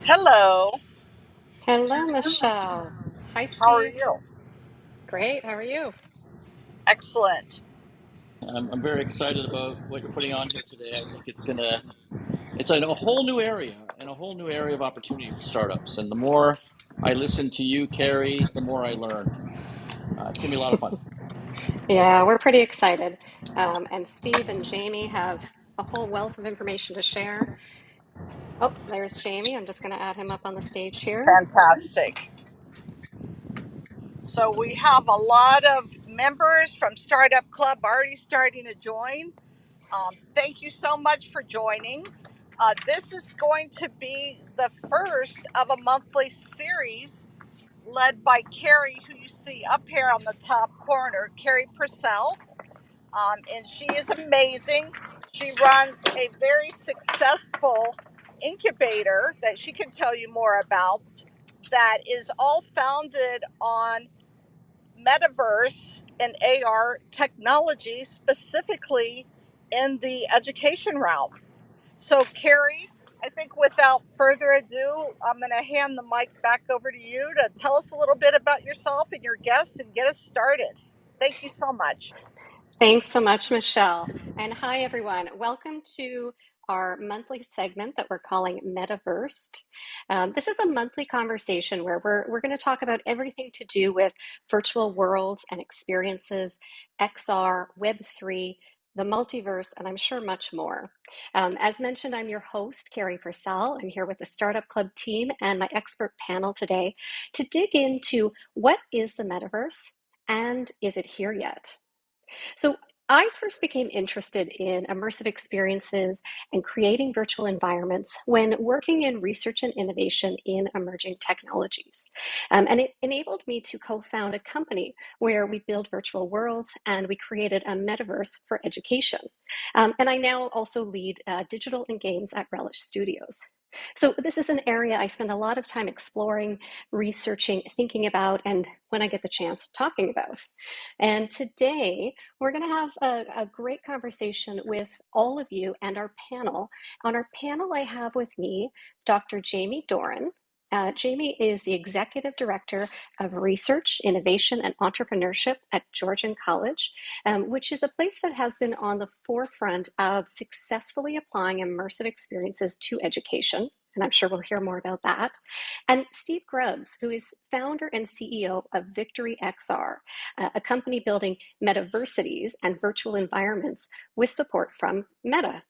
Hello, Hello, Michelle. Hi, how are Steve. you? Great. How are you? Excellent. I'm very excited about what you're putting on here today. I think it's a whole new area and a whole new area of opportunity for startups. And the more I listen to you, Carrie, the more I learn. It's gonna be a lot of fun. Yeah, we're pretty excited. And Steve and Jamie have a whole wealth of information to share. Oh, there's Jamie. I'm just going to add him up on the stage here. Fantastic. So we have a lot of members from Startup Club already starting to join. Thank you so much for joining. This is going to be the first of a monthly series led by Carrie, who you see up here on the top corner, Carrie Purcell. And she is amazing. She runs a very successful incubator that she can tell you more about that is all founded on metaverse and AR technology, specifically in the education realm. So, Carrie, I think without further ado, I'm going to hand the mic back over to you to tell us a little bit about yourself and your guests and get us started. Thank you so much. Thanks so much, Michelle. And hi, everyone. Welcome to our monthly segment that we're calling MetaVersed. This is a monthly conversation where we're going to talk about everything to do with virtual worlds and experiences, XR, Web3, the multiverse, and I'm sure much more. As mentioned, I'm your host, Carrie Purcell. I'm here with the Startup Club team and my expert panel today to dig into what is the metaverse and is it here yet? So I first became interested in immersive experiences and creating virtual environments when working in research and innovation in emerging technologies. And it enabled me to co found a company where we build virtual worlds and we created a metaverse for education. And I now also lead digital and games at Relish Studios. So, this is an area I spend a lot of time exploring, researching, thinking about, and when I get the chance, talking about. And today we're going to have a great conversation with all of you and our panel. On our panel, I have with me Dr. Jamie Doran. Jamie is the Executive Director of Research, Innovation, and Entrepreneurship at Georgian College, which is a place that has been on the forefront of successfully applying immersive experiences to education. And I'm sure we'll hear more about that. And Steve Grubbs, who is founder and CEO of Victory XR, a company building metaversities and virtual environments with support from Meta.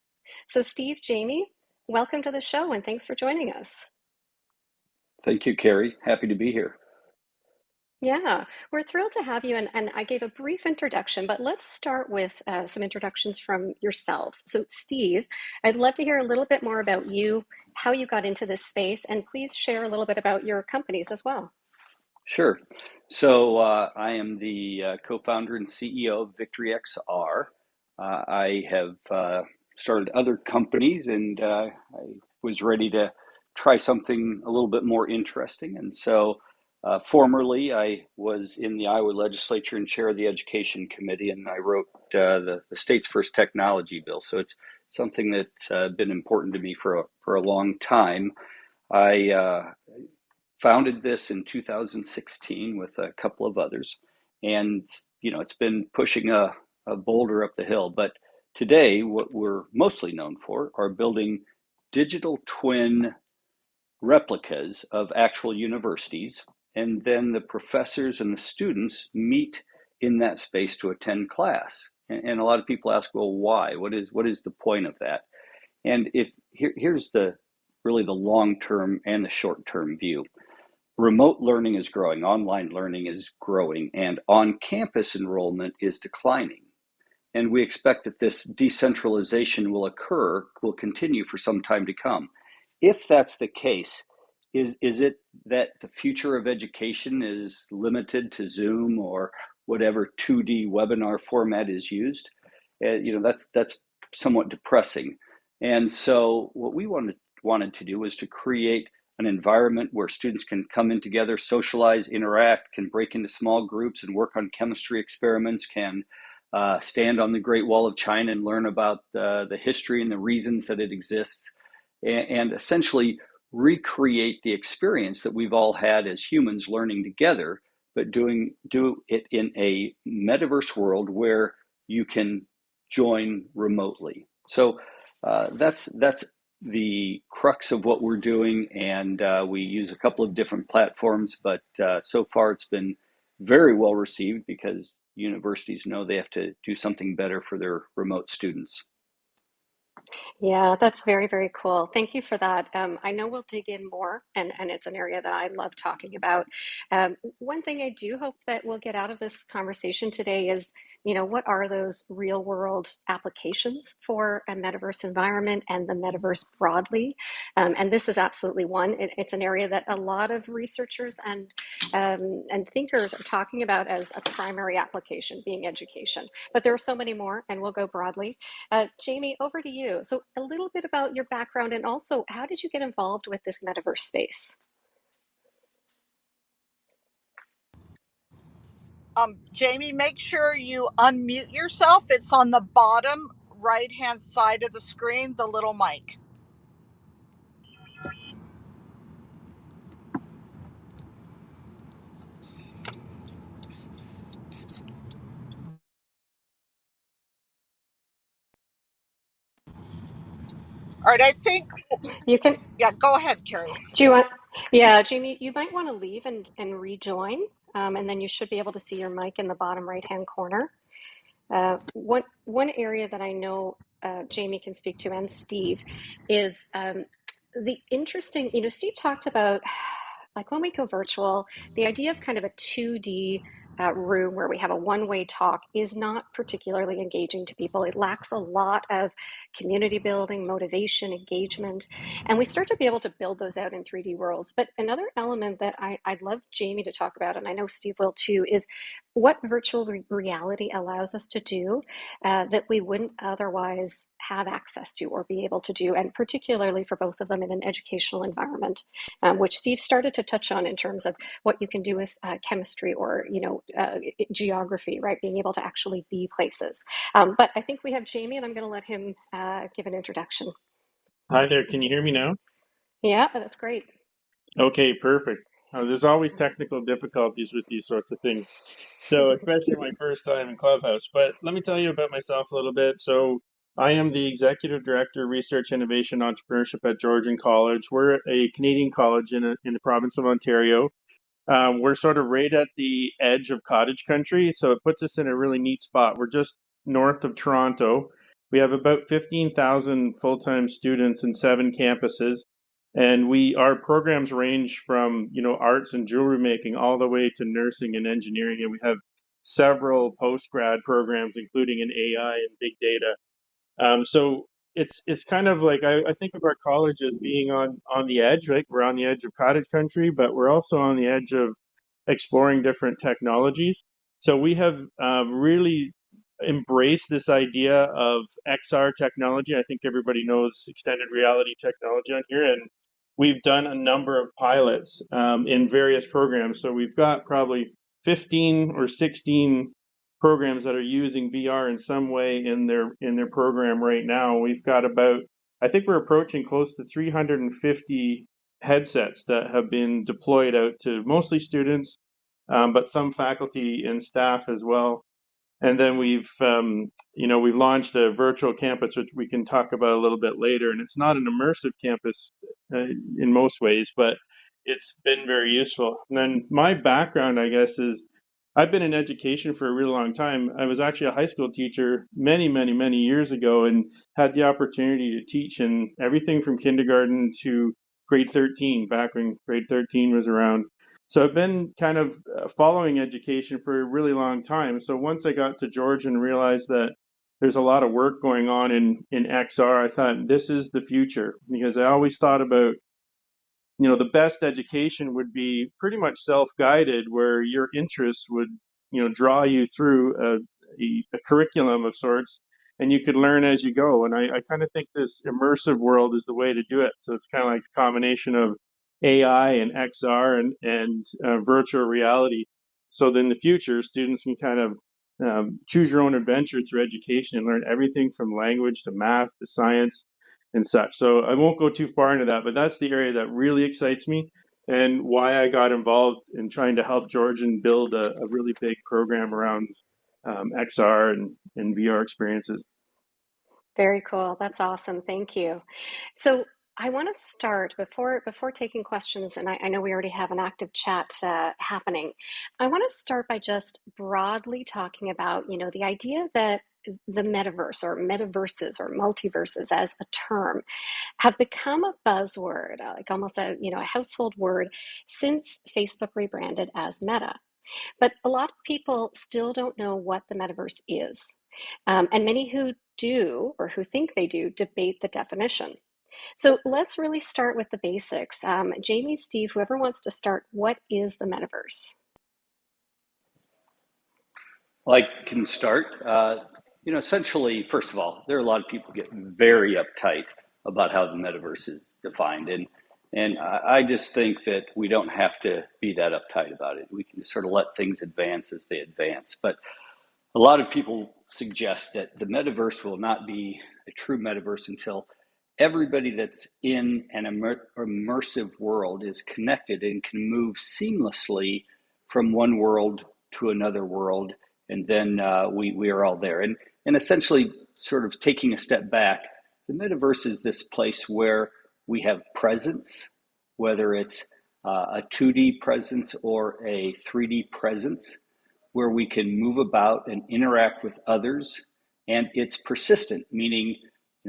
So, Steve, Jamie, welcome to the show and thanks for joining us. Thank you, Carrie. Happy to be here. Yeah, we're thrilled to have you. And I gave a brief introduction, but let's start with some introductions from yourselves. So, Steve, I'd love to hear a little bit more about you, how you got into this space, and please share a little bit about your companies as well. Sure. So I am the co-founder and CEO of Victory XR. I have started other companies, and I was ready to try something a little bit more interesting. And so, formerly, I was in the Iowa legislature and chair of the education committee, and I wrote the state's first technology bill. So it's something that's been important to me for a long time. I founded this in 2016 with a couple of others, and it's been pushing a boulder up the hill. But today, what we're mostly known for are building digital twin replicas of actual universities, and then the professors and the students meet in that space to attend class. And a lot of people ask, well, why? What is the point of that? And if here's the really the long term and the short term view. Remote learning is growing, online learning is growing, and on campus enrollment is declining. And we expect that this decentralization will continue for some time to come. If that's the case, is it that the future of education is limited to Zoom or whatever 2D webinar format is used? That's somewhat depressing. And so what we wanted to do was to create an environment where students can come in together, socialize, interact, can break into small groups and work on chemistry experiments, can stand on the Great Wall of China and learn about the history and the reasons that it exists, and essentially recreate the experience that we've all had as humans learning together, but do it in a metaverse world where you can join remotely. So that's the crux of what we're doing, and we use a couple of different platforms, but so far it's been very well received because universities know they have to do something better for their remote students. Yeah, that's very, very cool. Thank you for that. I know we'll dig in more, and it's an area that I love talking about. One thing I do hope that we'll get out of this conversation today is, what are those real world applications for a metaverse environment and the metaverse broadly? And this is absolutely one. It's an area that a lot of researchers and thinkers are talking about as a primary application, being education. But there are so many more, and we'll go broadly. Jamie, over to you. So, a little bit about your background and also how did you get involved with this metaverse space? Jamie, make sure you unmute yourself. It's on the bottom right hand side of the screen, the little mic. All right, I think, You can, yeah, go ahead, Carrie. do you want, yeah, Jamie, you might want to leave and rejoin, and then you should be able to see your mic in the bottom right hand corner. One area that I know Jamie can speak to and Steve is the interesting, Steve talked about like when we go virtual, the idea of kind of a 2D room where we have a one-way talk is not particularly engaging to people. It lacks a lot of community building, motivation, engagement, and we start to be able to build those out in 3D worlds. But another element that I'd love Jamie to talk about, and I know Steve will too, is what virtual reality allows us to do that we wouldn't otherwise have access to or be able to do, and particularly for both of them in an educational environment, which Steve started to touch on in terms of what you can do with chemistry or geography, right? Being able to actually be places. But I think we have Jamie, and I'm going to let him give an introduction. Hi there, can you hear me now? Yeah, that's great. Okay, perfect. There's always technical difficulties with these sorts of things. So, especially my first time in Clubhouse. But let me tell you about myself a little bit. So, I am the Executive Director of Research, Innovation, Entrepreneurship at Georgian College. We're a Canadian college in the province of Ontario. We're sort of right at the edge of cottage country, so it puts us in a really neat spot. We're just north of Toronto. We have about 15,000 full-time students in 7 campuses, and our programs range from, arts and jewelry making all the way to nursing and engineering, and we have several post-grad programs, including in AI and big data. So it's kind of like I think of our college as being on the edge, right? We're on the edge of cottage country, but we're also on the edge of exploring different technologies. So we have really embraced this idea of XR technology. I think everybody knows extended reality technology on here, and we've done a number of pilots in various programs. So we've got probably 15 or 16 programs that are using VR in some way in their program right now. We've got about, I think we're approaching close to 350 headsets that have been deployed out to mostly students, but some faculty and staff as well. And then we've launched a virtual campus, which we can talk about a little bit later. And it's not an immersive campus in most ways, but it's been very useful. And then my background, I guess, is I've been in education for a really long time. I was actually a high school teacher many, many, many years ago and had the opportunity to teach in everything from kindergarten to grade 13, back when grade 13 was around. So I've been kind of following education for a really long time. So once I got to Georgia and realized that there's a lot of work going on in XR, I thought this is the future, because I always thought about, the best education would be pretty much self-guided, where your interests would, draw you through a curriculum of sorts, and you could learn as you go. And I kind of think this immersive world is the way to do it. So it's kind of like a combination of AI and XR and virtual reality. So then in the future, students can kind of choose your own adventure through education and learn everything from language to math to science and such. So I won't go too far into that, but that's the area that really excites me and why I got involved in trying to help Georgian build a really big program around XR and VR experiences. Very cool. That's awesome. Thank you. So I want to start before taking questions, and I know we already have an active chat happening. I want to start by just broadly talking about, the idea that the metaverse or metaverses or multiverses as a term have become a buzzword, like almost a household word since Facebook rebranded as Meta. But a lot of people still don't know what the metaverse is. And many who do or who think they do debate the definition. So let's really start with the basics. Jamie, Steve, whoever wants to start, what is the metaverse? Well, I can start. Essentially, first of all, there are a lot of people get very uptight about how the metaverse is defined, and I just think that we don't have to be that uptight about it. We can just sort of let things advance as they advance. But a lot of people suggest that the metaverse will not be a true metaverse until everybody that's in an immersive world is connected and can move seamlessly from one world to another world, and then we are all there. And essentially, sort of taking a step back, the metaverse is this place where we have presence, whether it's a 2D presence or a 3D presence, where we can move about and interact with others. And it's persistent, meaning,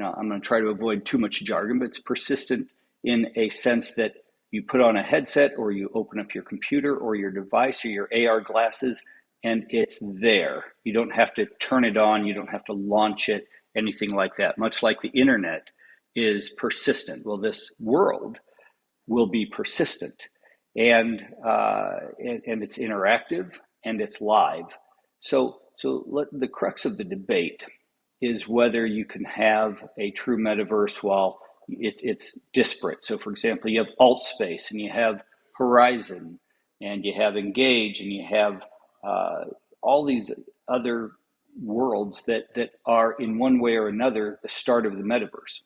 I'm going to try to avoid too much jargon, but it's persistent in a sense that you put on a headset or you open up your computer or your device or your AR glasses, and it's there. You don't have to turn it on. You don't have to launch it, anything like that. Much like the internet is persistent. Well, this world will be persistent, and it's interactive and it's live. So the crux of the debate is whether you can have a true metaverse while it's disparate. So, for example, you have alt space and you have Horizon and you have Engage and you have all these other worlds that are in one way or another the start of the metaverse.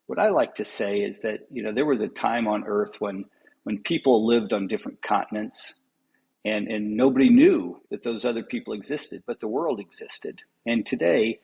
What I like to say is that there was a time on Earth when people lived on different continents, and nobody knew that those other people existed, but the world existed. And today,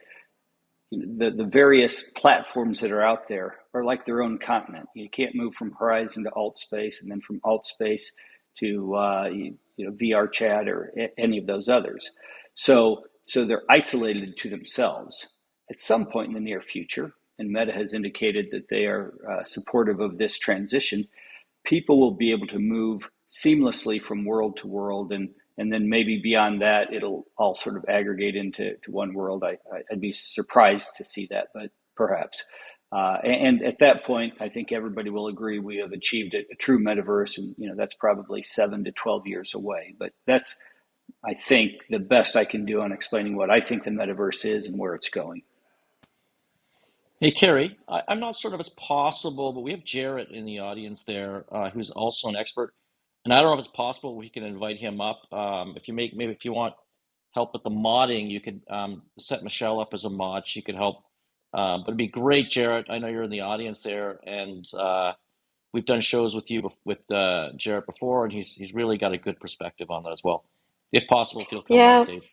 the various platforms that are out there are like their own continent. You can't move from Horizon to alt space, and then from alt space to VR chat or any of those others. So they're isolated to themselves. At some point in the near future, and Meta has indicated that they are supportive of this transition, people will be able to move seamlessly from world to world, and then maybe beyond that, it'll all sort of aggregate into one world. I'd be surprised to see that, but perhaps. And at that point, I think everybody will agree we have achieved a true metaverse, and that's probably 7 to 12 years away. But that's, I think, the best I can do on explaining what I think the metaverse is and where it's going. Hey, Carrie, I'm not sure if it's possible, but we have Jarrett in the audience there, who's also an expert. And I don't know if it's possible we can invite him up. Maybe if you want help with the modding, you could set Michelle up as a mod. She could help. But it'd be great, Jarrett. I know you're in the audience there, and we've done shows with you with Jarrett before, and he's really got a good perspective on that as well. If possible, if you'll come on Yeah. stage.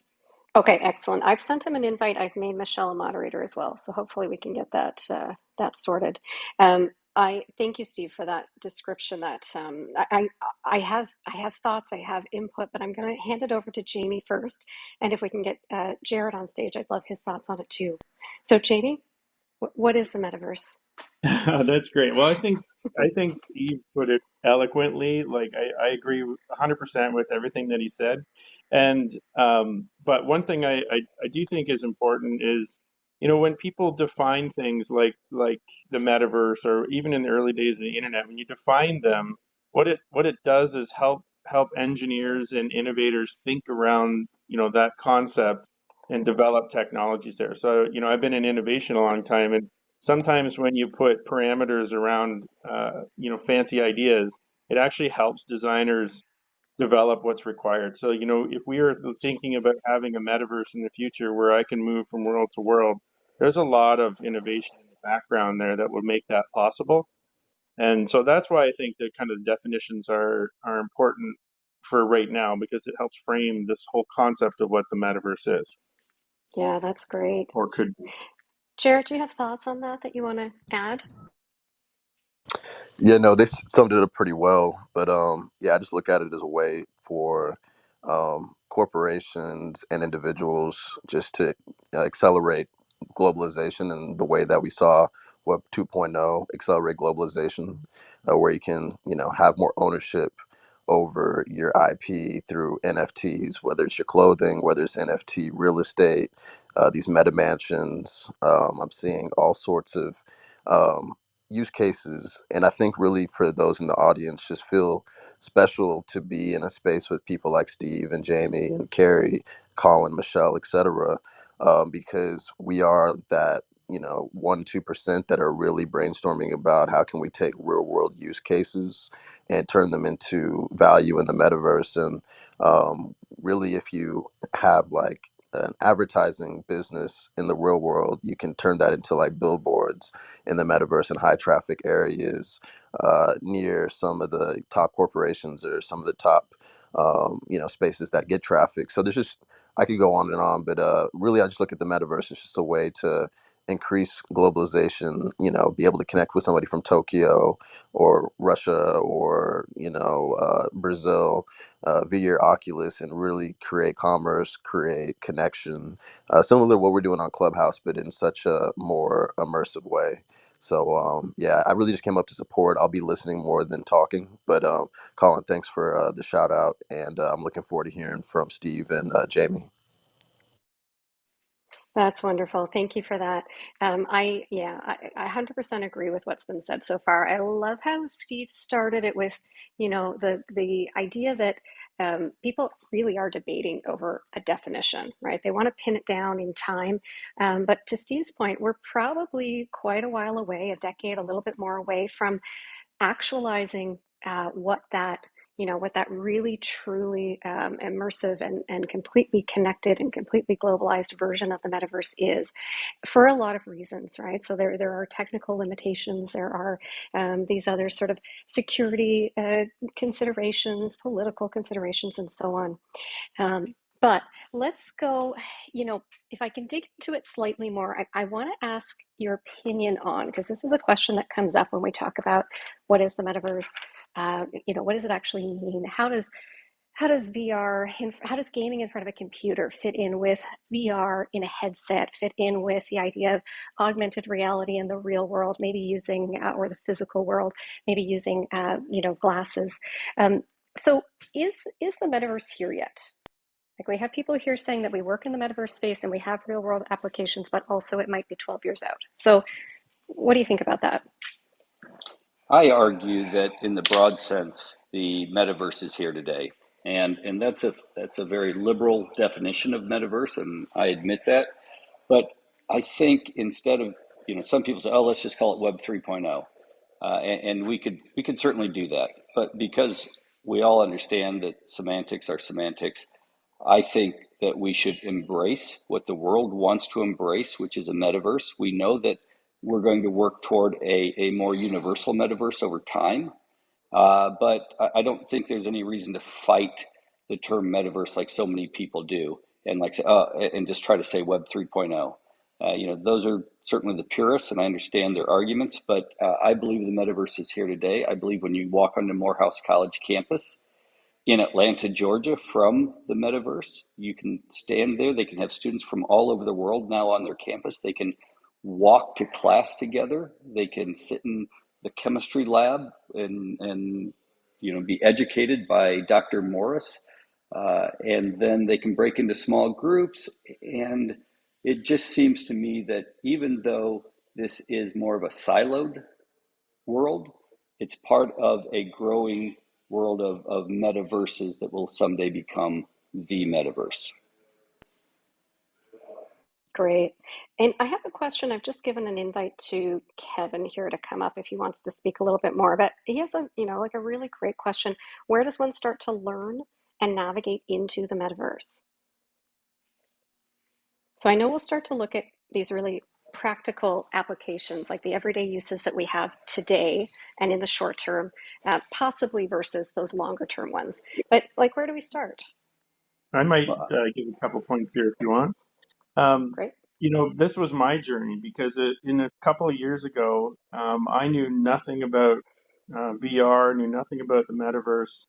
Okay, excellent. I've sent him an invite. I've made Michelle a moderator as well, so hopefully we can get that sorted. I thank you, Steve, for that description. That I have thoughts, I have input, but I'm going to hand it over to Jamie first, and if we can get Jared on stage, I'd love his thoughts on it too. So, Jamie, what is the metaverse? That's great. Well, I think Steve put it eloquently. Like I agree 100% with everything that he said. And but one thing I do think is important is, when people define things like the metaverse, or even in the early days of the internet, when you define them, what it does is help engineers and innovators think around, that concept and develop technologies there. So, I've been in innovation a long time, and sometimes when you put parameters around fancy ideas, it actually helps designers develop what's required. So, if we are thinking about having a metaverse in the future where I can move from world to world, there's a lot of innovation background there that would make that possible. And so that's why I think the kind of definitions are important for right now, because it helps frame this whole concept of what the metaverse is Yeah, that's great. or could. Jared, do you have thoughts on that you want to add? Yeah, no, they summed it up pretty well. But yeah, I just look at it as a way for corporations and individuals just to accelerate globalization and the way that we saw Web 2.0 accelerate globalization, where you can, have more ownership over your IP through NFTs, whether it's your clothing, whether it's NFT real estate, these meta mansions. I'm seeing all sorts of um, use cases, and I think really for those in the audience just feel special to be in a space with people like Steve and Jamie and Carrie, Colin, Michelle, etc., because we are that 1-2% that are really brainstorming about how can we take real world use cases and turn them into value in the metaverse. And really, if you have like an advertising business in the real world, you can turn that into like billboards in the metaverse in high traffic areas, near some of the top corporations or some of the top spaces that get traffic. So there's just, I could go on and on, but really I just look at the metaverse as just a way to increase globalization, be able to connect with somebody from Tokyo or Russia or Brazil via your Oculus, and really create commerce, create connection, similar to what we're doing on Clubhouse, but in such a more immersive way. So yeah, I really just came up to support. I'll be listening more than talking. But Colin, thanks for the shout out, and I'm looking forward to hearing from Steve and Jamie. That's wonderful. Thank you for that. I 100% agree with what's been said so far. I love how Steve started it with, the idea that people really are debating over a definition, right? They want to pin it down in time. But to Steve's point, we're probably quite a while away, a decade, a little bit more away from actualizing what that really truly immersive and completely connected and completely globalized version of the metaverse is, for a lot of reasons, right? So there are technical limitations, there are these other sort of security considerations, political considerations, and so on. But let's go, if I can dig into it slightly more, I want to ask your opinion on, because this is a question that comes up when we talk about what is the metaverse, what does it actually mean? How does VR, how does gaming in front of a computer fit in with VR in a headset, fit in with the idea of augmented reality in the real world, maybe using, or the physical world, maybe using, glasses. So is the metaverse here yet? Like, we have people here saying that we work in the metaverse space and we have real world applications, but also it might be 12 years out. So what do you think about that? I argue that in the broad sense, the metaverse is here today. And that's a very liberal definition of metaverse, and I admit that. But I think instead of, some people say, oh, let's just call it Web 3.0. And we could certainly do that. But because we all understand that semantics are semantics, I think that we should embrace what the world wants to embrace, which is a metaverse. We know that we're going to work toward a more universal metaverse over time. But I don't think there's any reason to fight the term metaverse like so many people do, and and just try to say Web 3.0. Those are certainly the purists, and I understand their arguments. But I believe the metaverse is here today. I believe when you walk onto Morehouse College campus in Atlanta, Georgia, from the metaverse, you can stand there. They can have students from all over the world now on their campus. They can walk to class together. They can sit in the chemistry lab and be educated by Dr. Morris, and then they can break into small groups. And it just seems to me that even though this is more of a siloed world, it's part of a growing world of metaverses that will someday become the metaverse. Great. And I have a question. I've just given an invite to Kevin here to come up if he wants to speak a little bit more. But he has a really great question. Where does one start to learn and navigate into the metaverse? So I know we'll start to look at these really practical applications, like the everyday uses that we have today and in the short term, possibly versus those longer term ones. But like, where do we start? I might Well, give a couple points here if you want. Um, Great. this was my journey because in a couple of years ago, I knew nothing about VR, knew nothing about the metaverse,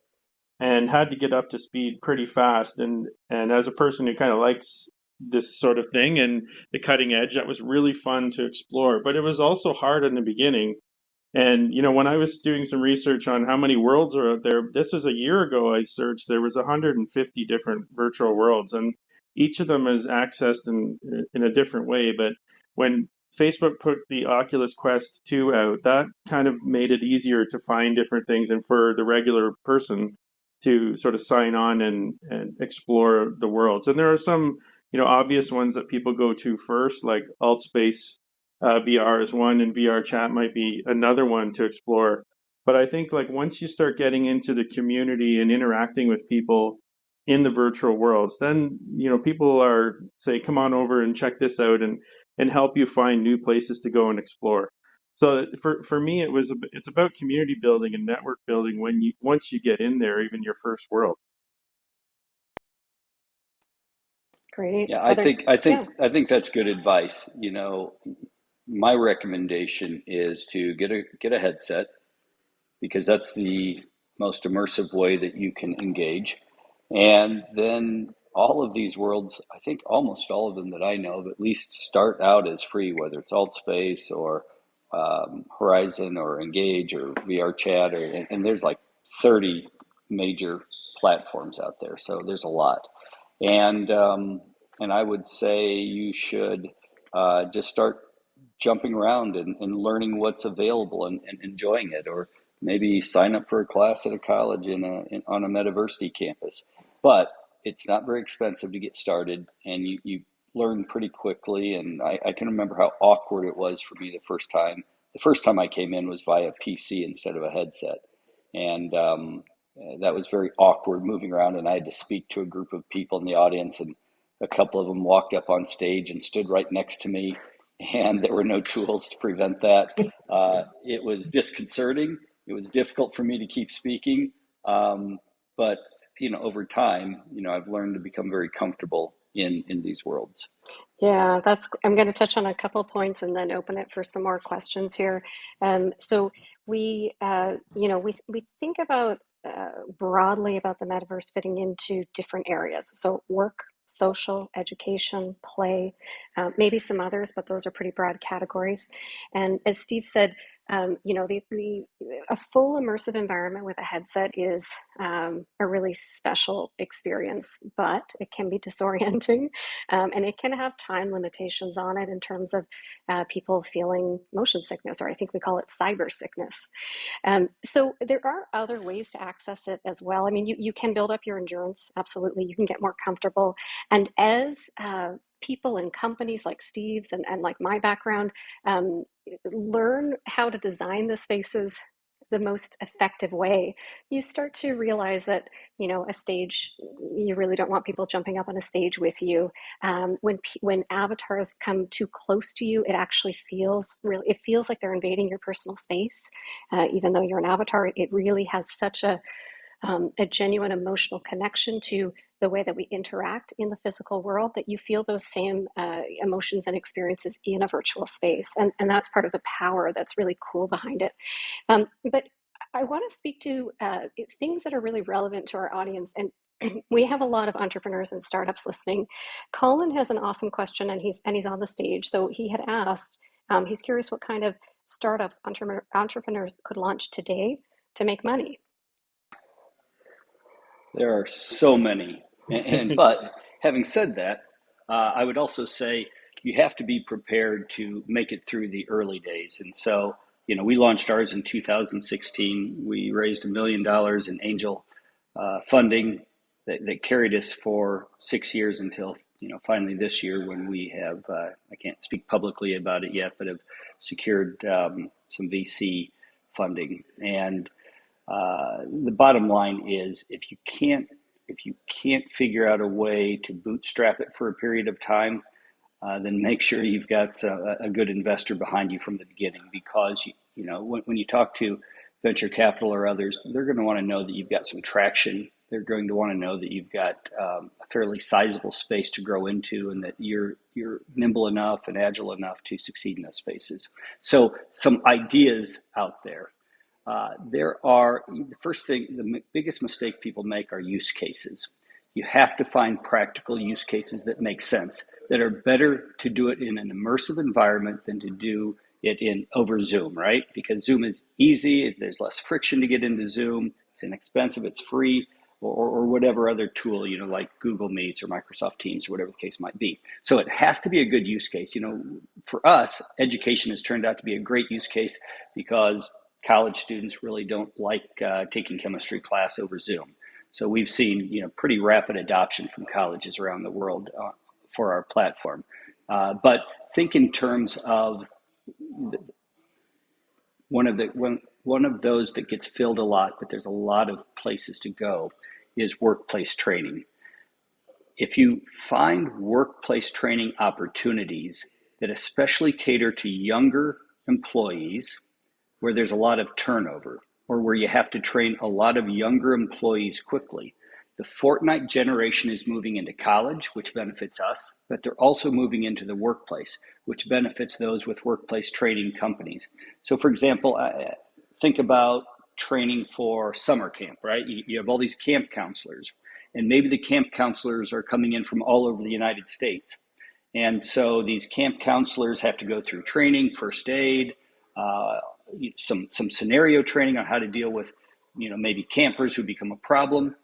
and had to get up to speed pretty fast. And as a person who kind of likes this sort of thing and the cutting edge, that was really fun to explore. But it was also hard in the beginning. And when I was doing some research on how many worlds are out there, this is a year ago. I searched. There was 150 different virtual worlds, and each of them is accessed in a different way. But when Facebook put the Oculus Quest 2 out, that kind of made it easier to find different things, and for the regular person to sort of sign on and explore the worlds. And there are some obvious ones that people go to first, like AltSpace. VR is one, and VR chat might be another one to explore. But I think like once you start getting into the community and interacting with people in the virtual worlds, then people are say, come on over and check this out, and help you find new places to go and explore. So for me, it's about community building and network building once you get in there, even your first world. Great. yeah, I Other, think I yeah. think I think that's good advice. My recommendation is to get a headset, because that's the most immersive way that you can engage. And then all of these worlds, I think almost all of them that I know of, at least start out as free, whether it's AltSpace or Horizon or Engage or VR Chat, and there's like 30 major platforms out there. So there's a lot. And and I would say you should just start jumping around and learning what's available and enjoying it, or maybe sign up for a class at a college on a Metaversity campus. But it's not very expensive to get started, and you learn pretty quickly. And I can remember how awkward it was for me the first time. The first time I came in was via PC instead of a headset, and that was very awkward moving around. And I had to speak to a group of people in the audience, and a couple of them walked up on stage and stood right next to me, and there were no tools to prevent that. It was disconcerting. It was difficult for me to keep speaking, but over time, I've learned to become very comfortable in these worlds. Yeah, I'm going to touch on a couple of points and then open it for some more questions here. So we think about broadly about the metaverse fitting into different areas. So work, social, education, play, maybe some others, but those are pretty broad categories. And as Steve said, a full immersive environment with a headset is a really special experience, but it can be disorienting. And it can have time limitations on it in terms of people feeling motion sickness, or I think we call it cyber sickness. So there are other ways to access it as well. I mean, you can build up your endurance, absolutely. You can get more comfortable. And as people and companies like Steve's and like my background learn how to design the spaces the most effective way, you start to realize that a stage, you really don't want people jumping up on a stage with you. When avatars come too close to you, it feels like they're invading your personal space. Even though you're an avatar, it really has such a genuine emotional connection to the way that we interact in the physical world, that you feel those same emotions and experiences in a virtual space. And that's part of the power that's really cool behind it. But I want to speak to things that are really relevant to our audience. And we have a lot of entrepreneurs and startups listening. Colin has an awesome question, and he's on the stage. So he had asked, he's curious what kind of startups entrepreneurs could launch today to make money. There are so many, but having said that, I would also say you have to be prepared to make it through the early days. And so, we launched ours in 2016. We raised $1 million in angel funding that carried us for 6 years until finally this year, when we have I can't speak publicly about it yet, but have secured some VC funding. And the bottom line is, if you can't figure out a way to bootstrap it for a period of time, then make sure you've got a good investor behind you from the beginning, because when you talk to venture capital or others, they're going to want to know that you've got some traction. They're going to want to know that you've got a fairly sizable space to grow into, and that you're nimble enough and agile enough to succeed in those spaces. So some ideas out there. The first thing, the biggest mistake people make are use cases. You have to find practical use cases that make sense, that are better to do it in an immersive environment than to do it over Zoom, right? Because Zoom is easy, there's less friction to get into Zoom, it's inexpensive, it's free, or whatever other tool, like Google Meets or Microsoft Teams or whatever the case might be. So it has to be a good use case. For us, education has turned out to be a great use case, because college students really don't like taking chemistry class over Zoom. So we've seen pretty rapid adoption from colleges around the world for our platform. But think in terms of one of those that gets filled a lot, but there's a lot of places to go, is workplace training. If you find workplace training opportunities that especially cater to younger employees, where there's a lot of turnover, or where you have to train a lot of younger employees quickly. The Fortnite generation is moving into college, which benefits us, but they're also moving into the workplace, which benefits those with workplace training companies. So for example, think about training for summer camp, right? You have all these camp counselors, and maybe the camp counselors are coming in from all over the United States. And so these camp counselors have to go through training, first aid, some scenario training on how to deal with, maybe campers who become a problem.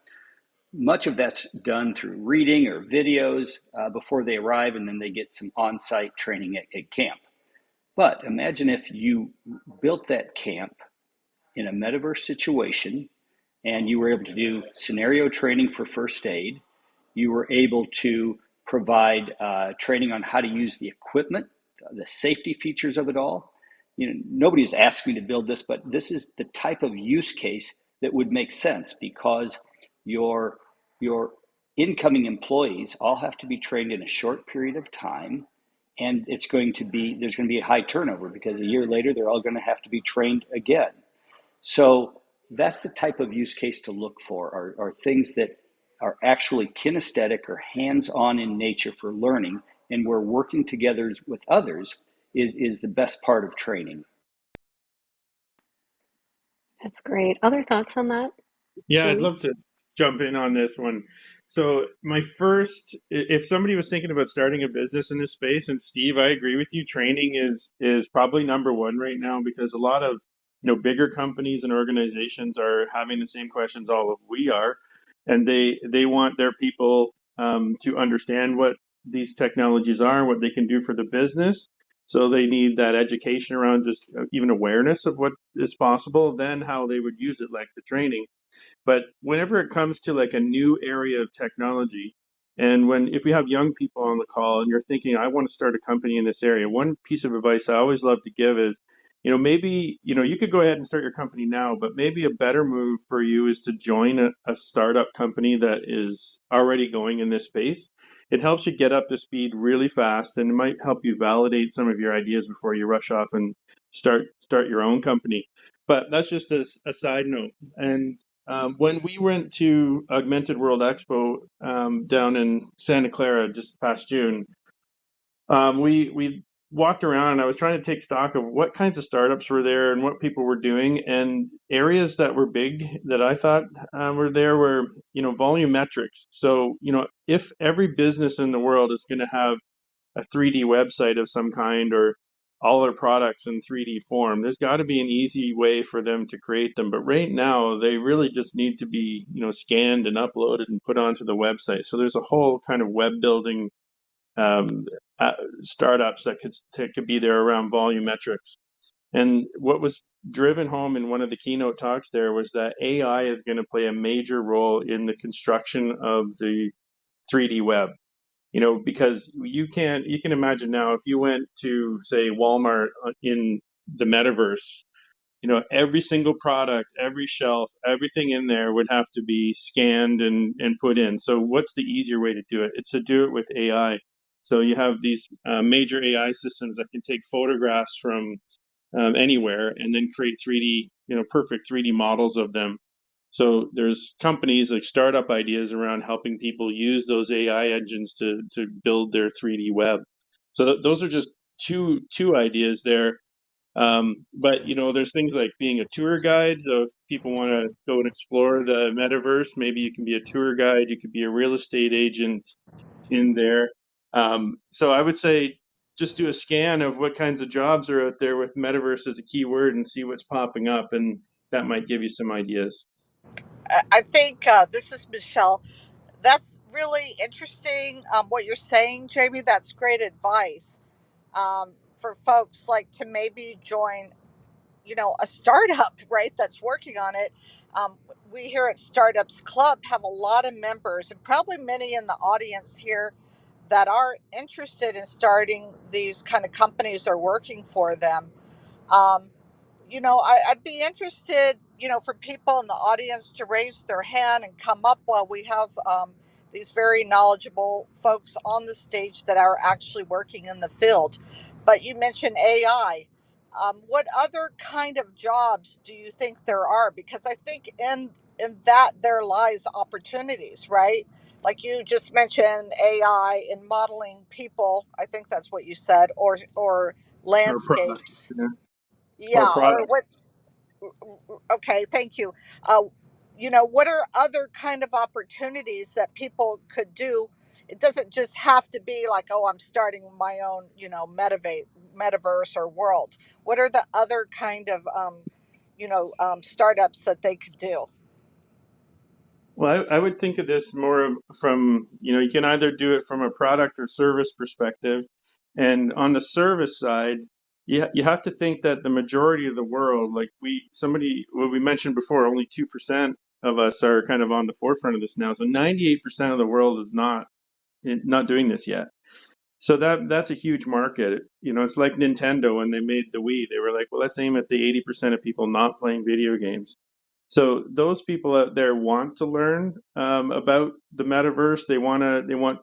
Much of that's done through reading or videos before they arrive, and then they get some on-site training at camp. But imagine if you built that camp in a metaverse situation, and you were able to do scenario training for first aid. You were able to provide training on how to use the equipment, the safety features of it all. Nobody's asked me to build this, but this is the type of use case that would make sense, because your incoming employees all have to be trained in a short period of time, and there's going to be a high turnover, because a year later they're all going to have to be trained again. So that's the type of use case to look for, are things that are actually kinesthetic or hands-on in nature for learning, and where working together with others is the best part of training. That's great. Other thoughts on that, Yeah, I'd Jamie? love to jump in on this one. So, if somebody was thinking about starting a business in this space, and Steve, I agree with you, training is probably number one right now, because a lot of bigger companies and organizations are having the same questions all of we are, and they want their people to understand what these technologies are and what they can do for the business. So they need that education around just even awareness of what is possible, then how they would use it, like the training. But whenever it comes to like a new area of technology, and if we have young people on the call and you're thinking, I want to start a company in this area, one piece of advice I always love to give is, maybe, you could go ahead and start your company now, but maybe a better move for you is to join a startup company that is already going in this space. It helps you get up to speed really fast, and it might help you validate some of your ideas before you rush off and start your own company. But that's just a side note. And when we went to Augmented World Expo down in Santa Clara just past June, we walked around. And I was trying to take stock of what kinds of startups were there and what people were doing, and areas that were big that I thought were there were, volumetrics. So, if every business in the world is going to have a 3D website of some kind, or all their products in 3D form, there's got to be an easy way for them to create them. But right now, they really just need to be, scanned and uploaded and put onto the website. So there's a whole kind of web building um, startups that could be there around volumetrics. And what was driven home in one of the keynote talks there was that AI is going to play a major role in the construction of the 3D web. Because you can imagine now, if you went to, say, Walmart in the metaverse, every single product, every shelf, everything in there would have to be scanned and put in. So what's the easier way to do it? It's to do it with AI. So you have these major AI systems that can take photographs from anywhere and then create 3D, perfect 3D models of them. So there's companies like startup ideas around helping people use those AI engines to build their 3D web. So those are just two ideas there. But there's things like being a tour guide. So if people want to go and explore the metaverse, maybe you can be a tour guide. You could be a real estate agent in there. So I would say just do a scan of what kinds of jobs are out there with metaverse as a keyword and see what's popping up, and that might give you some ideas. I think this is Michelle. That's really interesting what you're saying, Jamie. That's great advice for folks like to maybe join, a startup, right, that's working on it. Um, we here at Startups Club have a lot of members, and probably many in the audience here that are interested in starting these kind of companies or working for them. Um, I'd be interested, for people in the audience to raise their hand and come up while we have these very knowledgeable folks on the stage that are actually working in the field. But you mentioned AI. What other kind of jobs do you think there are? Because I think in that there lies opportunities, right? Like you just mentioned AI in modeling people. I think that's what you said, or Or products, landscapes. yeah. Or Yeah, or products. what? Okay, thank you. Uh, what are other kind of opportunities that people could do? It doesn't just have to be like, oh, I'm starting my own, metaverse or world. What are the other kind of, startups that they could do? Well, I would think of this more from, you can either do it from a product or service perspective. And on the service side, you have to think that the majority of the world, like what we mentioned before, only 2% of us are kind of on the forefront of this now. So 98% of the world is not doing this yet. So that's a huge market. It's like Nintendo when they made the Wii. They were like, well, let's aim at the 80% of people not playing video games. So those people out there want to learn about the metaverse. They want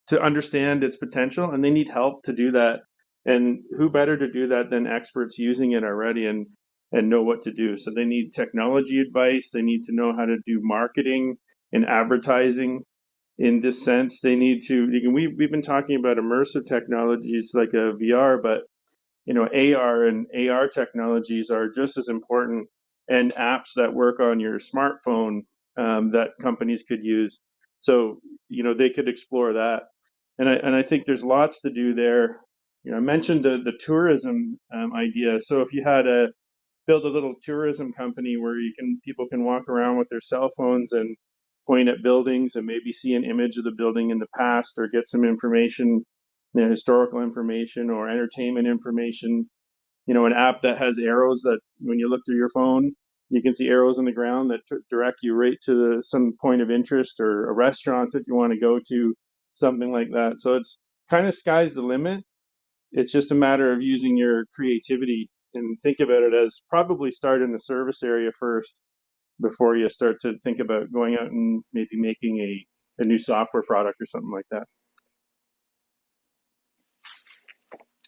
to understand its potential, and they need help to do that. And who better to do that than experts using it already and know what to do? So they need technology advice. They need to know how to do marketing and advertising in this sense. They need to. We've been talking about immersive technologies like a VR, but AR and AR technologies are just as important, and apps that work on your smartphone that companies could use. So they could explore that, and I think there's lots to do there. I mentioned the tourism idea. So if you had a build a little tourism company where people can walk around with their cell phones and point at buildings and maybe see an image of the building in the past or get some information, historical information or entertainment information. An app that has arrows that when you look through your phone, you can see arrows in the ground that direct you right to some point of interest or a restaurant that you want to go to, something like that. So it's kind of sky's the limit. It's just a matter of using your creativity and think about it as probably start in the service area first before you start to think about going out and maybe making a new software product or something like that.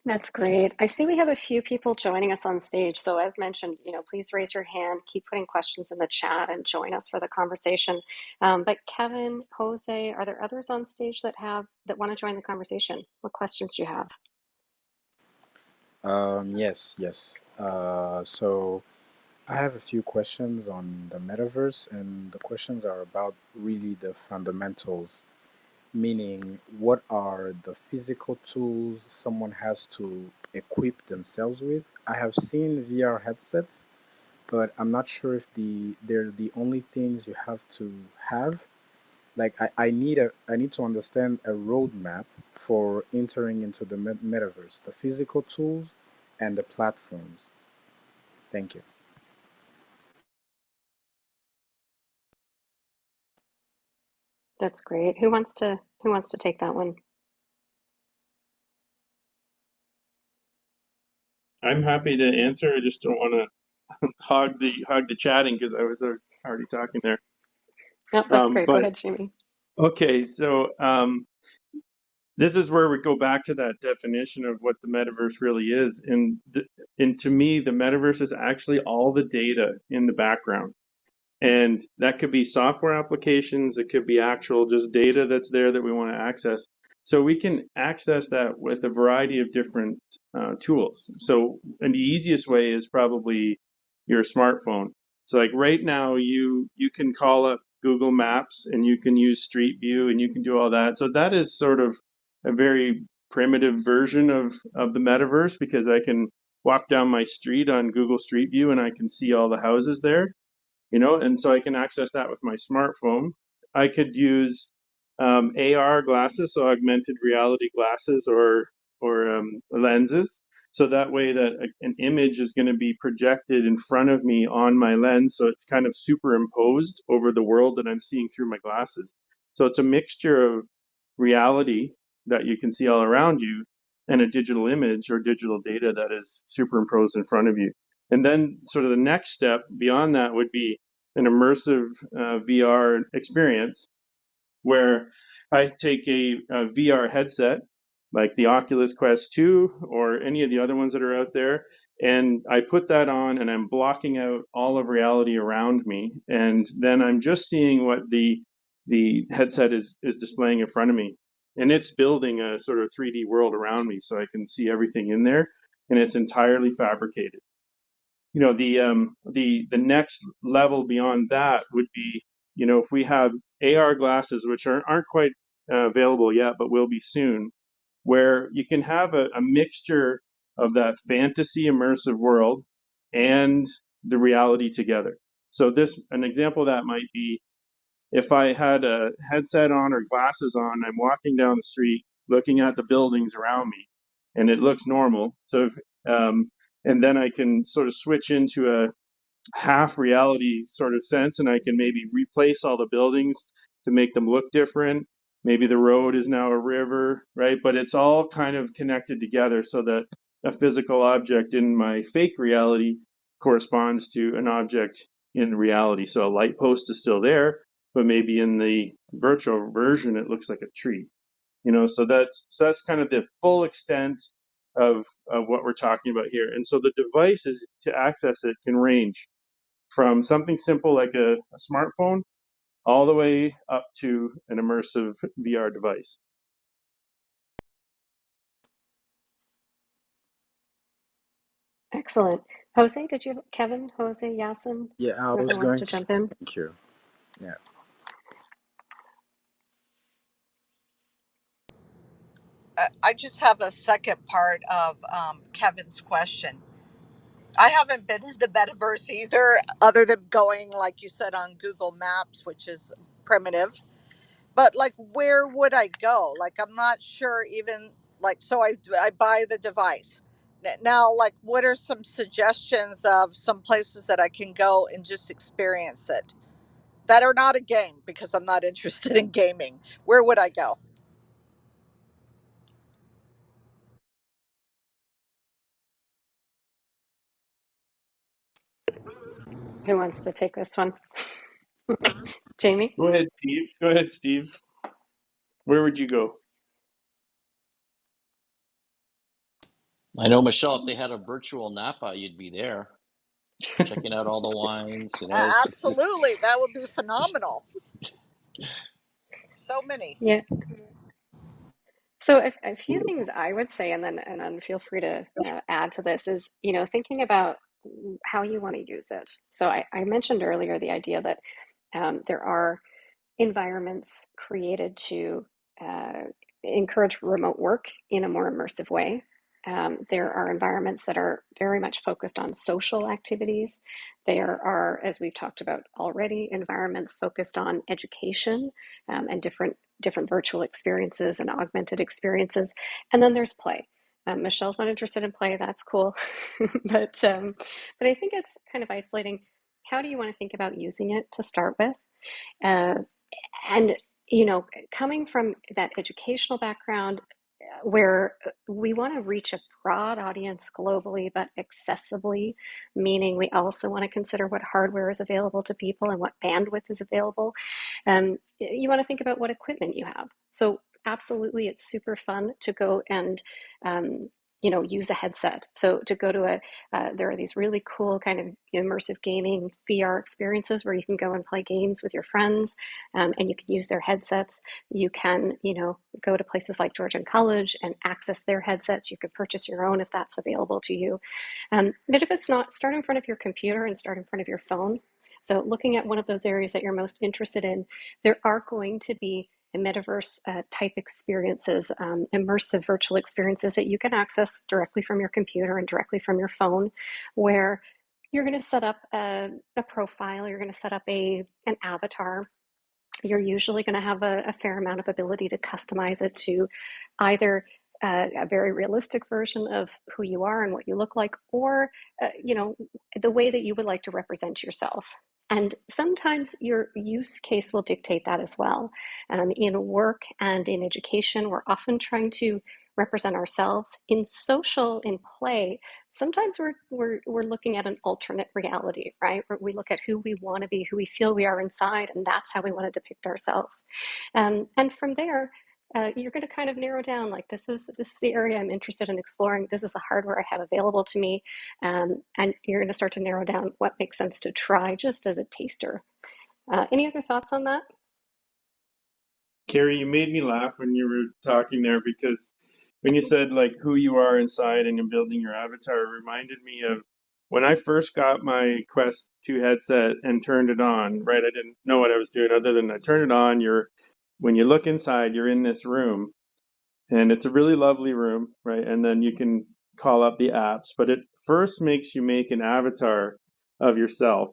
That's great. I see we have a few people joining us on stage. So as mentioned, please raise your hand, keep putting questions in the chat and join us for the conversation. But Kevin, Jose, are there others on stage that want to join the conversation? What questions do you have? Yes, yes. So I have a few questions on the metaverse, and the questions are about really the fundamentals, meaning what are the physical tools someone has to equip themselves with. I have seen VR headsets, but I'm not sure if they're the only things you have to have. Like I need to understand a roadmap for entering into the metaverse, the physical tools and the platforms. Thank you. That's great. Who wants to take that one? I'm happy to answer. I just don't want to hog the chatting because I was already talking there. No, that's great. Go But ahead, Jamie. okay, so this is where we go back to that definition of what the metaverse really is. And to me, the metaverse is actually all the data in the background. And that could be software applications, it could be actual just data that's there that we want to access. So we can access that with a variety of different tools. So, and the easiest way is probably your smartphone. So, like right now, you can call up Google Maps and you can use Street View and you can do all that. So that is sort of a very primitive version of the metaverse, because I can walk down my street on Google Street View and I can see all the houses there, and so I can access that with my smartphone. I could use AR glasses, so augmented reality glasses, or lenses, so that way that an image is going to be projected in front of me on my lens, so it's kind of superimposed over the world that I'm seeing through my glasses. So it's a mixture of reality that you can see all around you and a digital image or digital data that is superimposed in front of you. And then sort of the next step beyond that would be an immersive VR experience where I take a VR headset like the Oculus Quest 2 or any of the other ones that are out there, and I put that on and I'm blocking out all of reality around me, and then I'm just seeing what the headset is displaying in front of me, and it's building a sort of 3D world around me so I can see everything in there, and it's entirely fabricated. The next level beyond that would be, if we have AR glasses, which aren't quite available yet, but will be soon, where you can have a mixture of that fantasy immersive world and the reality together. So an example of that might be, if I had a headset on or glasses on, I'm walking down the street looking at the buildings around me, and it looks normal. And then I can sort of switch into a half reality sort of sense, and I can maybe replace all the buildings to make them look different. Maybe the road is now a river, right? But it's all kind of connected together so that a physical object in my fake reality corresponds to an object in reality. So a light post is still there, but maybe in the virtual version it looks like a tree. So that's kind of the full extent of what we're talking about here. And so the devices to access it can range from something simple like a smartphone all the way up to an immersive VR device. Excellent. Jose, did you, Kevin, Jose, Yasin, Yeah, I was whoever wants going to to. jump in? Thank you. Yeah. I just have a second part of Kevin's question. I haven't been in the metaverse either, other than going, like you said, on Google Maps, which is primitive. But like, where would I go? Like, I'm not sure even, like, so I buy the device. Now, like, what are some suggestions of some places that I can go and just experience it that are not a game, because I'm not interested in gaming? Where would I go? Who wants to take this one? Jamie? Go ahead, Steve. Go ahead, Steve. Where would you go? I know, Michelle, if they had a virtual Napa, you'd be there checking out all the wines. Absolutely. That would be phenomenal. So many. Yeah. So a few things I would say, and then feel free to add to this, is thinking about how you want to use it. So I mentioned earlier the idea that there are environments created to uh, encourage remote work in a more immersive way. There are environments that are very much focused on social activities. There are, as we've talked about already, environments focused on education and different virtual experiences and augmented experiences. And then there's play. Michelle's not interested in play. That's cool, but I think it's kind of isolating. How do you want to think about using it to start with? Uh, and coming from that educational background where we want to reach a broad audience globally but accessibly, meaning we also want to consider what hardware is available to people and what bandwidth is available. You want to think about what equipment you have. So absolutely, it's super fun to go and use a headset. So to go to there are these really cool kind of immersive gaming VR experiences where you can go and play games with your friends, and you can use their headsets. You can, go to places like Georgian College and access their headsets. You could purchase your own if that's available to you. But if it's not, start in front of your computer and start in front of your phone. So looking at one of those areas that you're most interested in, there are going to be metaverse type experiences, immersive virtual experiences that you can access directly from your computer and directly from your phone, where you're going to set up a profile, you're going to set up an avatar. You're usually going to have a fair amount of ability to customize it to either a very realistic version of who you are and what you look like, or the way that you would like to represent yourself. And sometimes your use case will dictate that as well. In work and in education, we're often trying to represent ourselves. In social, in play, sometimes we're looking at an alternate reality, right? Where we look at who we want to be, who we feel we are inside, and that's how we want to depict ourselves. And from there, you're going to kind of narrow down, like, this is the area I'm interested in exploring. This is the hardware I have available to me, and you're going to start to narrow down what makes sense to try just as a taster. Any other thoughts on that? Carrie, you made me laugh when you were talking there because when you said like who you are inside and you're building your avatar, it reminded me of when I first got my Quest 2 headset and turned it on, right? I didn't know what I was doing other than I turned it on. When you look inside, you're in this room and it's a really lovely room, right? And then you can call up the apps, but it first makes you make an avatar of yourself.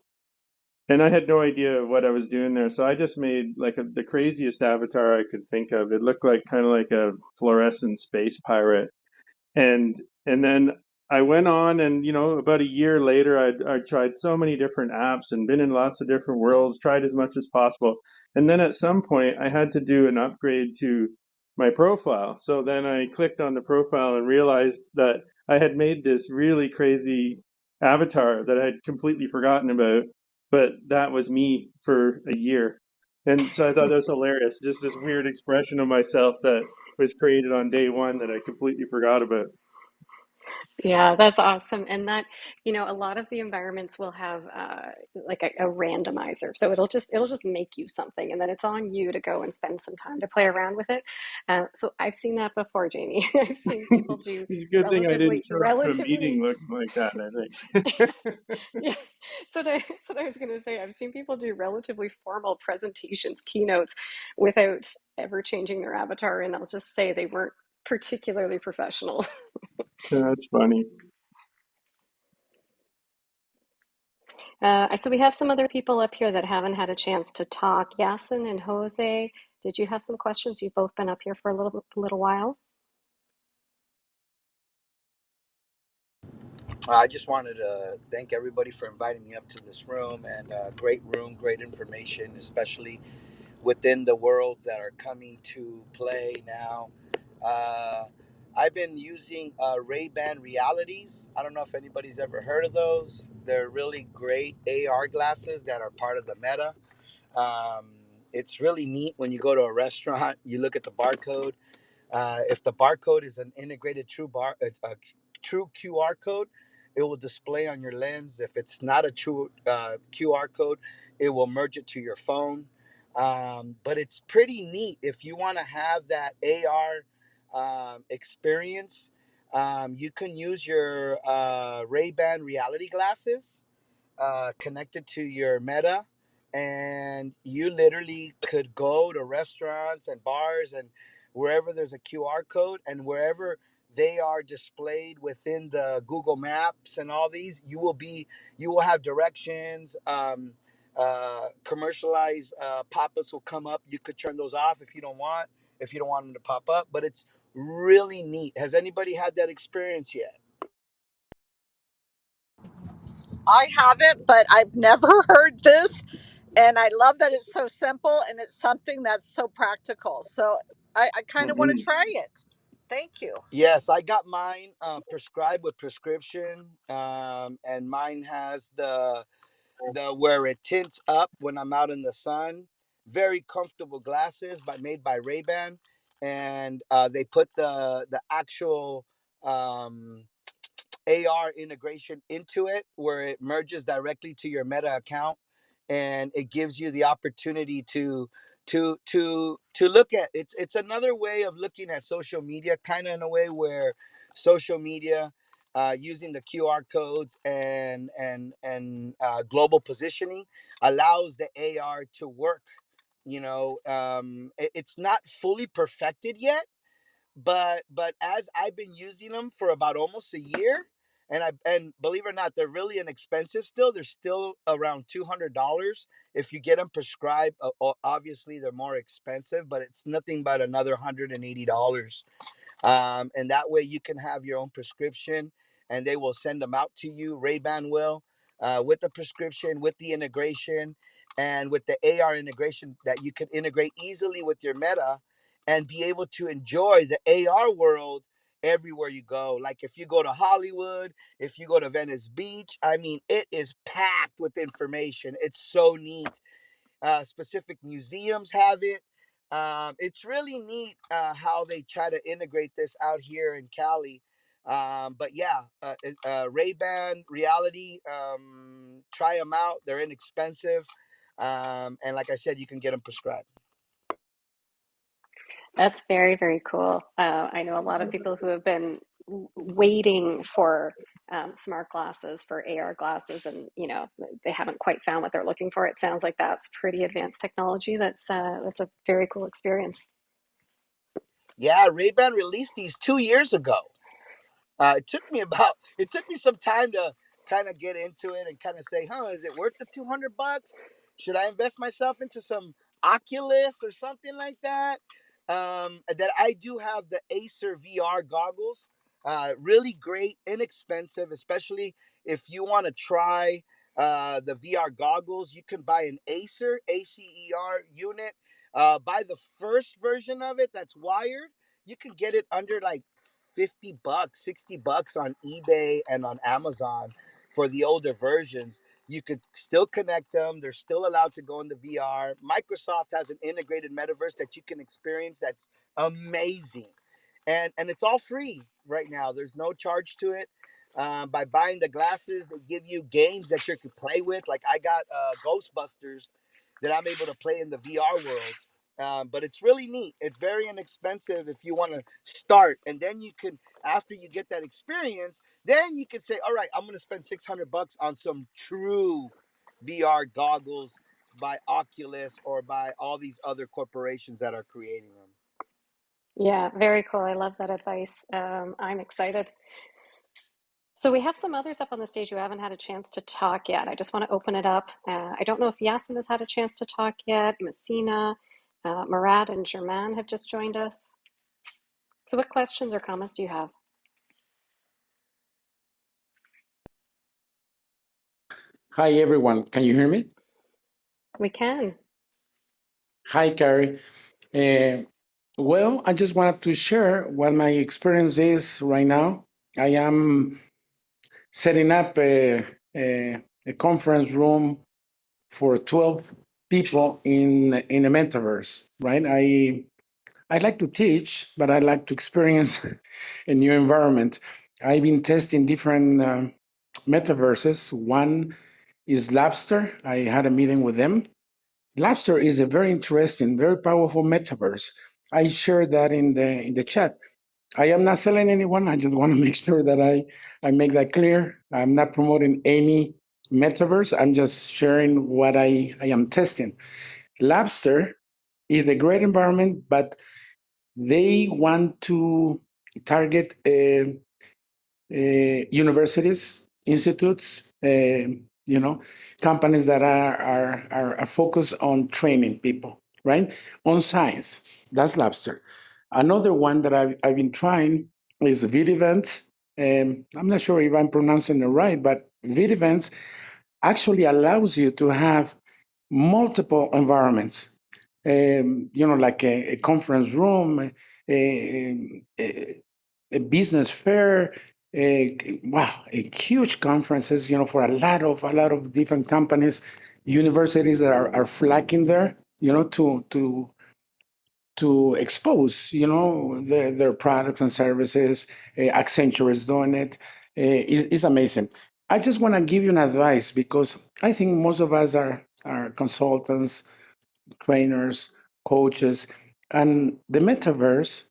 And I had no idea what I was doing there. So I just made like the craziest avatar I could think of. It looked like kind of like a fluorescent space pirate. And and then I went on and about a year later I tried so many different apps and been in lots of different worlds, tried as much as possible. And then at some point I had to do an upgrade to my profile. So then I clicked on the profile and realized that I had made this really crazy avatar that I had completely forgotten about, but that was me for a year. And so I thought that was hilarious. Just this weird expression of myself that was created on day one that I completely forgot about. Yeah, that's awesome. And that, a lot of the environments will have like a randomizer. So it'll just make you something, and then it's on you to go and spend some time to play around with it. So I've seen that before, Jamie. I've seen people do It's a good thing I didn't show up to a meeting relatively. looking like that, I think. Yeah, that's what I was going to say. I've seen people do relatively formal presentations, keynotes, without ever changing their avatar, and I'll just say they weren't particularly professional. That's funny. So we have some other people up here that haven't had a chance to talk. Yasin and Jose, did you have some questions? You've both been up here for a little while. I just wanted to thank everybody for inviting me up to this room, and great room, great information, especially within the worlds that are coming to play now. Uh, I've been using Ray-Ban realities. I don't know if anybody's ever heard of those. They're really great AR glasses that are part of the Meta. Um, it's really neat when you go to a restaurant, you look at the barcode. If the barcode is an integrated a true QR code, it will display on your lens. If it's not a true QR code, it will merge it to your phone. But it's pretty neat if you want to have that AR experience. You can use your Ray-Ban reality glasses connected to your Meta, and you literally could go to restaurants and bars and wherever there's a QR code, and wherever they are displayed within the Google Maps and all these, you will have directions. Commercialized pop-ups will come up. You could turn those off if you don't want them to pop up. But it's really neat. Has anybody had that experience yet? I haven't, but I've never heard this. And I love that it's so simple and it's something that's so practical. So I kind of want to Mhm. try it. Thank you. Yes, I got mine prescribed with prescription, and mine has the where it tints up when I'm out in the sun. Very comfortable glasses, made by Ray-Ban. and they put the actual um, AR integration into it, where it merges directly to your Meta account, and it gives you the opportunity to look at it's another way of looking at social media, kind of in a way where social media, using the QR codes and global positioning, allows the AR to work. It's not fully perfected yet, but as I've been using them for about almost a year, and believe it or not, they're really inexpensive still. They're still around $200 if you get them prescribed. Obviously, they're more expensive, but it's nothing but another $180. And that way you can have your own prescription, and they will send them out to you. Ray-Ban will, with the prescription, with the integration, and with the AR integration that you can integrate easily with your Meta and be able to enjoy the AR world everywhere you go. Like if you go to Hollywood, if you go to Venice Beach, I mean, it is packed with information. It's so neat. Specific museums have it. It's really neat how they try to integrate this out here in Cali. But yeah, Ray-Ban Reality, try them out. They're inexpensive. And like I said, you can get them prescribed. That's very, very cool. I know a lot of people who have been waiting for smart glasses, for AR glasses, and they haven't quite found what they're looking for. It sounds like that's pretty advanced technology. That's a very cool experience. Yeah, Ray-Ban released these 2 years ago. It took me some time to kind of get into it and kind of say, is it worth the $200? Should I invest myself into some Oculus or something like that? That I do have the Acer VR goggles. Really great, inexpensive, especially if you want to try the VR goggles. You can buy an Acer ACER unit. Buy the first version of it that's wired. You can get it under like $50, $60 on eBay and on Amazon for the older versions. You could still connect them. They're still allowed to go into VR. Microsoft has an integrated metaverse that you can experience that's amazing. And it's all free right now. There's no charge to it. By buying the glasses, they give you games that you could play with. Like I got Ghostbusters that I'm able to play in the VR world. But it's really neat. It's very inexpensive if you want to start, and then you can, after you get that experience, then you can say, all right, I'm going to spend $600 on some true VR goggles by Oculus or by all these other corporations that are creating them. Yeah, very cool. I love that advice. I'm excited. So we have some others up on the stage who haven't had a chance to talk yet. I just want to open it up. I don't know if Yasin has had a chance to talk yet. Messina, Murad, and German have just joined us. So what questions or comments do you have? Hi, everyone. Can you hear me? We can. Hi, Carrie. Uh, well, I just wanted to share what my experience is right now. I am setting up a conference room for 12 people in a metaverse, right? I like to teach, but I like to experience a new environment. I've been testing different metaverses. One is Labster. I had a meeting with them. Labster is a very interesting, very powerful metaverse. I shared that in the chat. I am not selling anyone. I just want to make sure that I make that clear. I'm not promoting any metaverse. I'm just sharing what I am testing. Labster is a great environment, but they want to target universities, institutes, companies that are focused on training people, right? On science. That's Lobster. Another one that I've been trying is VidEvents. I'm not sure if I'm pronouncing it right, but VidEvents actually allows you to have multiple environments. Like a conference room, a business fair, a huge conferences, for a lot of different companies, universities that are flocking there, to to expose, their products and services. Accenture is doing it. It's amazing. I just want to give you an advice because I think most of us are consultants, trainers, coaches, and the metaverse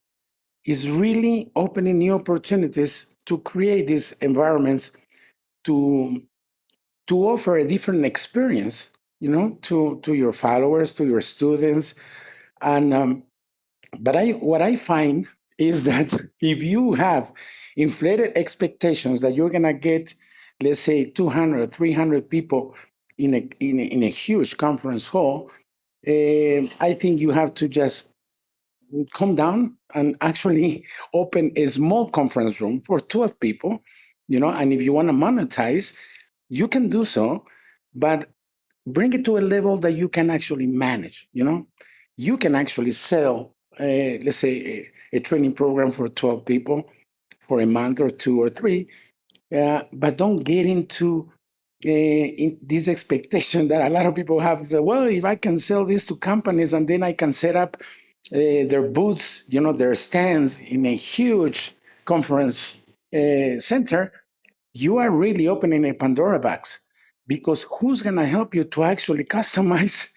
is really opening new opportunities to create these environments to offer a different experience, to your followers, to your students, and but what I find is that if you have inflated expectations that you're gonna get, let's say 200, 300 people in a huge conference hall, I think you have to just come down and actually open a small conference room for 12 people, and if you want to monetize, you can do so, but bring it to a level that you can actually manage. You can actually sell, let's say, a training program for 12 people for a month or two or three, but don't get into in this expectation that a lot of people have. Say, well, if I can sell this to companies and then I can set up their booths, their stands in a huge conference center, you are really opening a Pandora box, because who's going to help you to actually customize,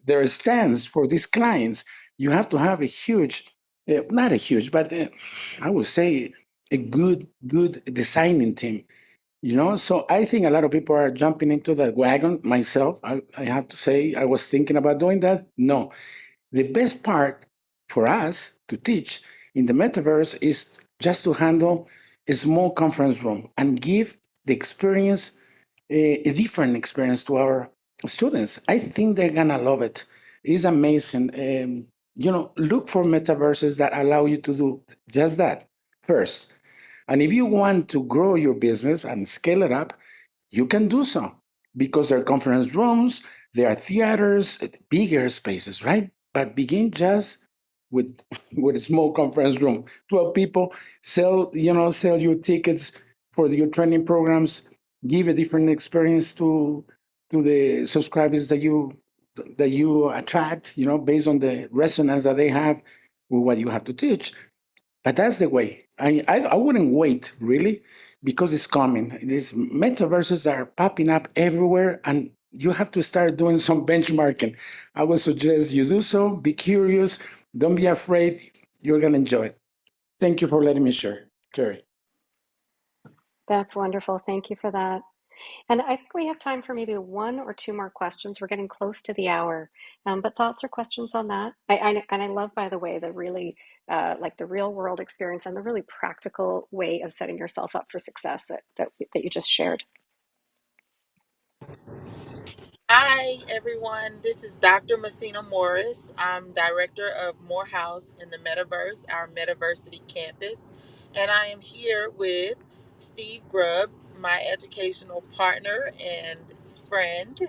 their stands for these clients? You have to have a huge, not a huge, but I would say a good designing team. So I think a lot of people are jumping into that wagon. Myself, I have to say, I was thinking about doing that. No, the best part for us to teach in the metaverse is just to handle a small conference room and give the experience, a different experience to our students. I think they're gonna love it. It's amazing. Look for metaverses that allow you to do just that first. And if you want to grow your business and scale it up, you can do so, because there are conference rooms, there are theaters, bigger spaces, right? But begin just with with a small conference room, 12 people. Sell your tickets for your training programs. Give a different experience to the subscribers that you attract. Based on the resonance that they have with what you have to teach. But that's the way. I wouldn't wait, really, because it's coming. These metaverses are popping up everywhere, and you have to start doing some benchmarking. I would suggest you do so. Be curious. Don't be afraid. You're going to enjoy it. Thank you for letting me share, Carrie. That's wonderful. Thank you for that. And I think we have time for maybe one or two more questions. We're getting close to the hour, but thoughts or questions on that? And I love, by the way, the really like the real world experience and the really practical way of setting yourself up for success that you just shared. Hi, everyone. This is Dr. Messina Morris. I'm director of Morehouse in the Metaverse, our Metaversity campus. And I am here with Steve Grubbs, my educational partner and friend,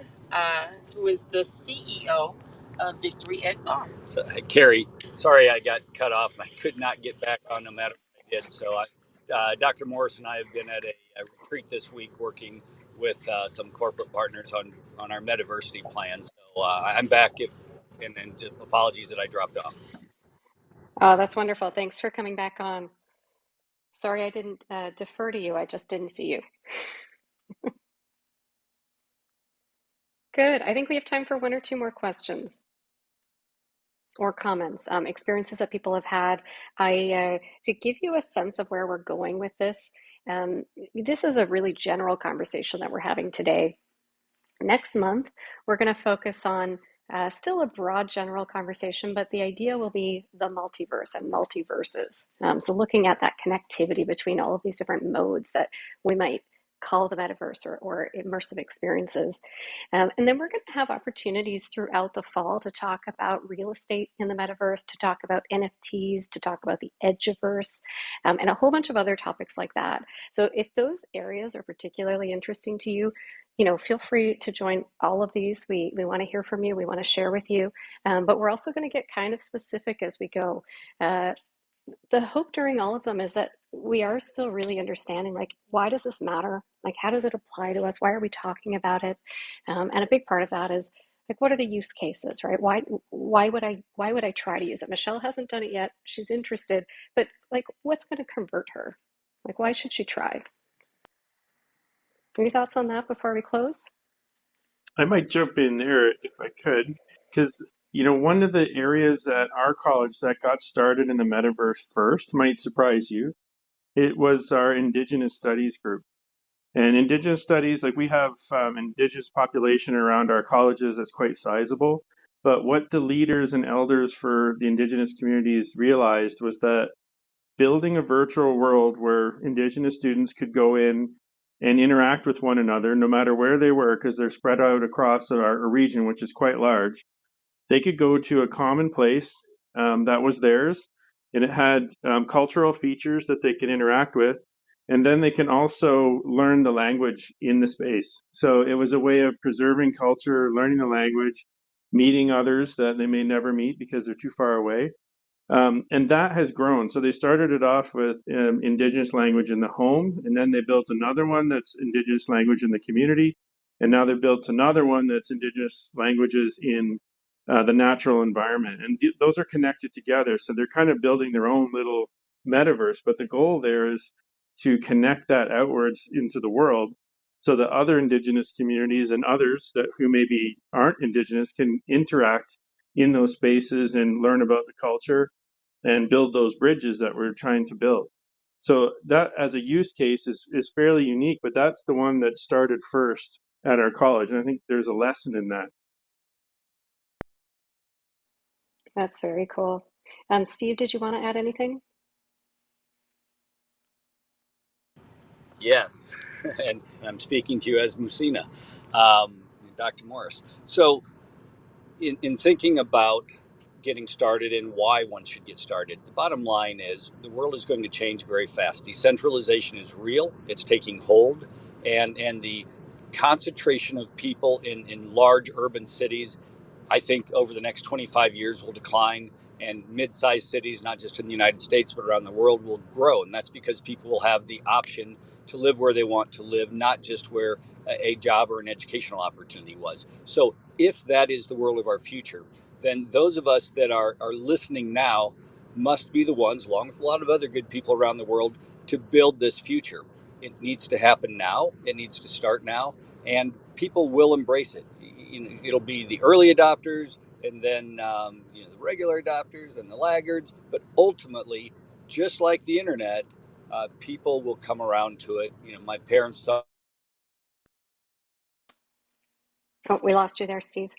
who is the CEO of Victory XR. So, Carrie, sorry I got cut off and I could not get back on no matter what I did. Dr. Morris and I have been at a retreat this week working with some corporate partners on our Metaversity plan. So I'm back and just apologies that I dropped off. Oh, that's wonderful. Thanks for coming back on. Sorry I didn't defer to you. I just didn't see you. Good. I think we have time for one or two more questions or comments, experiences that people have had. To give you a sense of where we're going with this, this is a really general conversation that we're having today. Next month, we're going to focus on still a broad general conversation, but the idea will be the multiverse and multiverses. So looking at that connectivity between all of these different modes that we might call the metaverse or immersive experiences. And then we're going to have opportunities throughout the fall to talk about real estate in the metaverse, to talk about NFTs, to talk about the edgeverse, and a whole bunch of other topics like that. So if those areas are particularly interesting to you, feel free to join all of these. We want to hear from you. We want to share with you. But we're also going to get kind of specific as we go. The hope during all of them is that we are still really understanding, like, why does this matter? Like, how does it apply to us? Why are we talking about it? And a big part of that is Like, what are the use cases, right? Why would I try to use it? Michelle hasn't done it yet. She's interested, but like, what's going to convert her? Like, why should she try? Any thoughts on that before we close? I might jump in there if I could, because one of the areas at our college that got started in the metaverse first might surprise you. It was our Indigenous Studies group. And Indigenous Studies, like we have Indigenous population around our colleges that's quite sizable. But what the leaders and elders for the Indigenous communities realized was that building a virtual world where Indigenous students could go in and interact with one another, no matter where they were, because they're spread out across our region, which is quite large. They could go to a common place that was theirs, and it had cultural features that they could interact with. And then they can also learn the language in the space. So it was a way of preserving culture, learning the language, meeting others that they may never meet because they're too far away. And that has grown. So they started it off with Indigenous language in the home, and then they built another one that's Indigenous language in the community, and now they've built another one that's Indigenous languages in the natural environment. And those are connected together. So they're kind of building their own little metaverse. But the goal there is to connect that outwards into the world so that other Indigenous communities and others that who maybe aren't Indigenous can interact in those spaces and learn about the culture and build those bridges that we're trying to build. So that as a use case is fairly unique, but that's the one that started first at our college. And I think there's a lesson in that. That's very cool. Steve, did you want to add anything? Yes, and I'm speaking to you as Musina, Dr. Morris. So, in thinking about getting started and why one should get started, the bottom line is the world is going to change very fast. Decentralization is real, it's taking hold, and the concentration of people in large urban cities, I think over the next 25 years will decline, and mid-sized cities, not just in the United States but around the world, will grow. And that's because people will have the option to live where they want to live, not just where a job or an educational opportunity was. So if that is the world of our future, then those of us that are listening now must be the ones, along with a lot of other good people around the world, to build this future. It needs to happen now. It needs to start now, and people will embrace it. It'll be the early adopters, and then the regular adopters and the laggards. But ultimately, just like the internet, people will come around to it. My parents thought. Oh, we lost you there, Steve.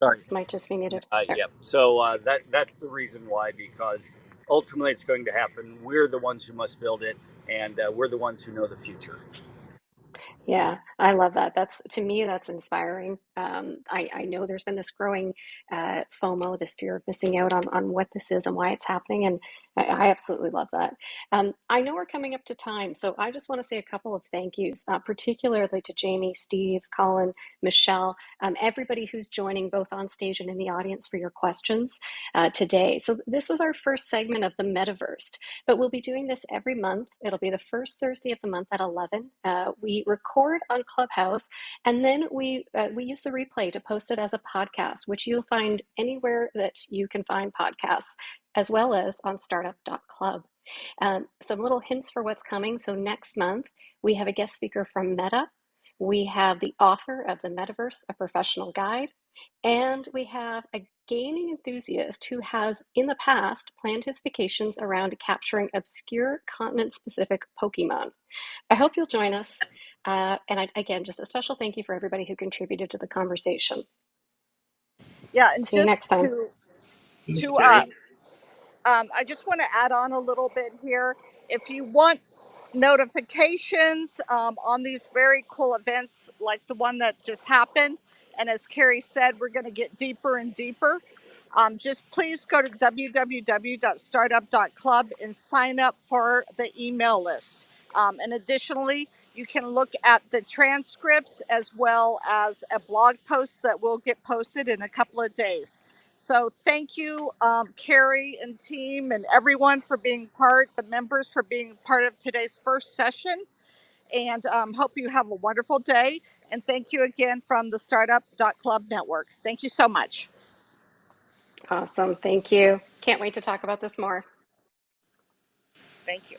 Sorry. Might just be muted. There. Yep. So that's the reason why, because ultimately it's going to happen. We're the ones who must build it, and we're the ones who know the future. Yeah, I love that. That's to me, that's inspiring. I know there's been this growing FOMO, this fear of missing out on what this is and why it's happening, and I absolutely love that. I know we're coming up to time, so I just want to say a couple of thank yous, particularly to Jamie, Steve, Colin, Michelle, everybody who's joining both on stage and in the audience for your questions today. So this was our first segment of the Metaverse. But we'll be doing this every month. It'll be the first Thursday of the month at 11. We record on Clubhouse, and then we use the replay to post it as a podcast, which you'll find anywhere that you can find podcasts, as well as on startup.club. Some little hints for what's coming. So next month, we have a guest speaker from Meta. We have the author of The Metaverse, A Professional Guide. And we have a gaming enthusiast who has, in the past, planned his vacations around capturing obscure continent-specific Pokemon. I hope you'll join us. Again, just a special thank you for everybody who contributed to the conversation. Yeah, and See you next just time. Thanks, to Carrie. I just want to add on a little bit here. If you want notifications on these very cool events like the one that just happened, and as Carrie said, we're going to get deeper and deeper. Just please go to www.startup.club and sign up for the email list. And additionally, you can look at the transcripts as well as a blog post that will get posted in a couple of days. So thank you, Carrie and team and everyone for being the members for being part of today's first session. And hope you have a wonderful day. And thank you again from the Startup.Club Network. Thank you so much. Awesome. Thank you. Can't wait to talk about this more. Thank you.